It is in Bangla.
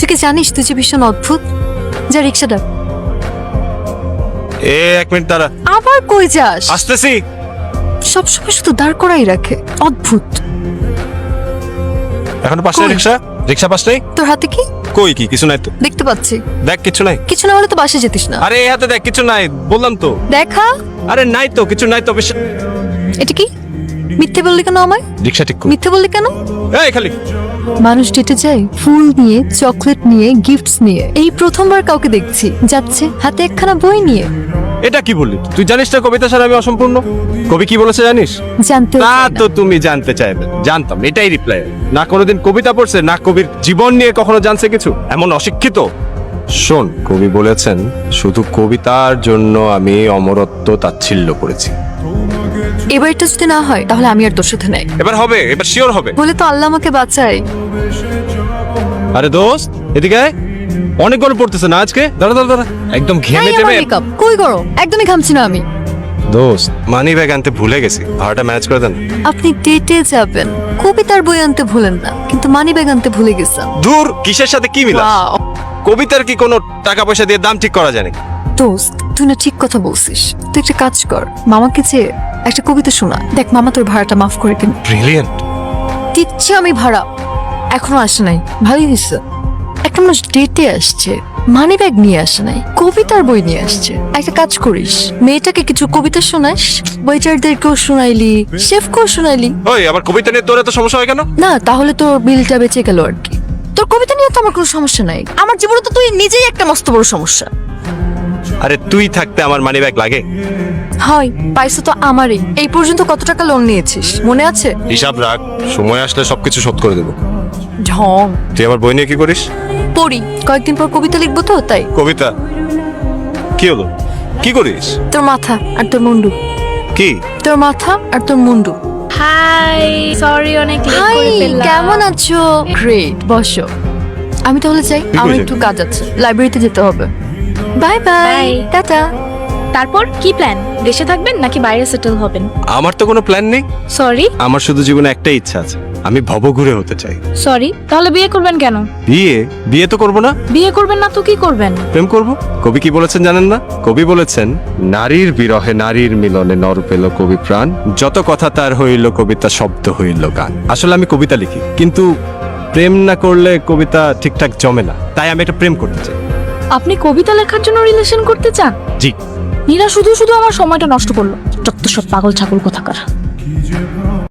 তুই কি জানিস তুই যে ভীষণ অদ্ভুত? যা রিক্সা ডাক। এক মিনিট দাঁড়া। আবার কই যাস? আসতেছি। সবসময় শুধু দাঁড় করাই রাখে, অদ্ভুত। এখন পাশে কই? রিক্সা পাশ নেই। তোর হাতে কি? কই কি কিছু নাই তো। দেখতে পাচ্ছি। দেখ কিছু নাই। কিছু না হলে তো বাসে যেতিস না। আরে এই হাতে দেখ কিছু নাই বললাম তো। দেখা। আরে নাই তো কিছু নাই তো। এটা কি? মিথ্যে বললি কেন আমায়? রিক্সা ঠিক কর। মিথ্যে বললি কেন? এই খালি মানুষ ডেটে যায় ফুল নিয়ে, চকলেট নিয়ে, গিফটস নিয়ে। এই প্রথমবার কাউকে দেখছি যাচ্ছে হাতে একখানা বই নিয়ে। এটা কি বললি? তুই জানিস না কবিতা ছাড়া আমি অসম্পূর্ণ। কবি কি বলেছে জানিস? জানতে না তো তুমি জানতে চাইবে। জানতাম, এটাই রিপ্লাই। না কোনোদিন কবিতা পড়ছে, না কবির জীবন নিয়ে কখনো জানছে কিছু। এমন অশিক্ষিত। শোন, কবি বলেছেন শুধু কবিতার জন্য আমি অমরত্ব তাচ্ছিল্য করেছি। এবার এটা যদি না হয় তাহলে আমি আর তোর সাথে নাই। এবার হবে, এবার শিওর হবে। বলে তো আল্লাহ আমাকে বাঁচায়। আরে দোস্ত এদিকে আয়। অনেক গরম পড়তেছে না আজকে? দাঁড়া দাঁড়া দাঁড়া, একদম ঘেমে টেমে। মেকআপ কই গরম, একদমই ঘামছি না আমি। দোস্ত মানি ব্যাগ আনতে ভুলে গেছি, ভাড়াটা ম্যানেজ করে দেন। আপনি ডেটে যাবেন, কবিতার বই আনতে ভুলেন না, কিন্তু মানি ব্যাগ আনতে ভুলে গেছেন। দূর, কিসের সাথে কি মিলাস? Wow! কবিতার কি কোনো টাকা পয়সা দিয়ে দাম ঠিক করা যায় নাকি? দোস্ত তুই না ঠিক কথা বলছিস। তুই একটা কাজ কর, মামাকে চেয়ে একটা কবিতা শোনা। দেখ মামা তোর ভাড়াটা মাফ করে দিন। ব্রিলিয়ান্ট। দিচ্ছি আমি ভাড়া, এখনো আসে নাই। ভালোই হয়েছে, একটা মানুষ ডেটে আসছে, মানি ব্যাগ নিয়ে আসে নাই, কবিতার বই নিয়ে আসছে। একটা কাজ করিস, মেয়েটাকে কিছু কবিতা শোনাস, ওয়েটারদেরকেও শোনাইলি, শেফকেও শোনাইলি। ওই আবার কবিতা নিয়ে তোর এত সমস্যা হয় কেন? না তাহলে তোর বিলটা বেঁচে গেল আর কি। তোর কবিতা নিয়ে তো আমার কোনো সমস্যা নাই, আমার জীবনে তো তুই নিজেই একটা মস্ত বড় সমস্যা। আরে তুই থাকতে আমার মানি ব্যাগ লাগে? হয় পাইছো তো আমারই। এই পর্যন্ত কত টাকা লোন নিয়েছিস মনে আছে? হিসাব রাখ, সময় আসলে সবকিছু শোধ করে দেবো। ঢং। তুই আমার বই নিয়ে কি করিস? পড়ি, কয়েকদিন পর কবিতা লিখবো তো তাই। কবিতা? কি হলো, কি করিস? তোর মাথা আর তোর মুন্ডু। কি? তোর মাথা আর তোর মুন্ডু। হাই, সরি অনেক লেট হাই, করে ফেললাম। কেমন আছো? গ্রেট, বসো। আমি তাহলে চাই, কি আমার কইছে? একটু কাজ আছে, লাইব্রেরিতে যেতে হবে। Bye bye, Bye. টাটা। তারপর কি প্ল্যান? দেশে থাকবেন নাকি বাইরে সেটেল হবেন? আমার তো কোনো প্ল্যান নেই। সরি আমার শুধু জীবনে একটাই ইচ্ছা আছে, আমি ভবঘুরে হতে চাই। সরি, তাহলে বিয়ে করবেন কেন? বিয়ে তো করবো না। বিয়ে করবেন না তো কি করবেন? প্রেম করব। কবি কি বলেছেন জানেন না? কবি বলেছেন নারীর বিরহে নারীর মিলনে নর পেল কবি প্রাণ, যত কথা তার হইল কবিতা শব্দ হইল গান। আসলে আমি কবিতা লিখি, কিন্তু প্রেম না করলে কবিতা ঠিকঠাক জমে না, তাই আমি একটা প্রেম করতে চাই। আপনি কবিতা লেখার জন্য রিলেশন করতে চান? জি। নীরা শুধু শুধু আমার সময়টা নষ্ট করলো। যত সব পাগল ছাগল কোথাকার।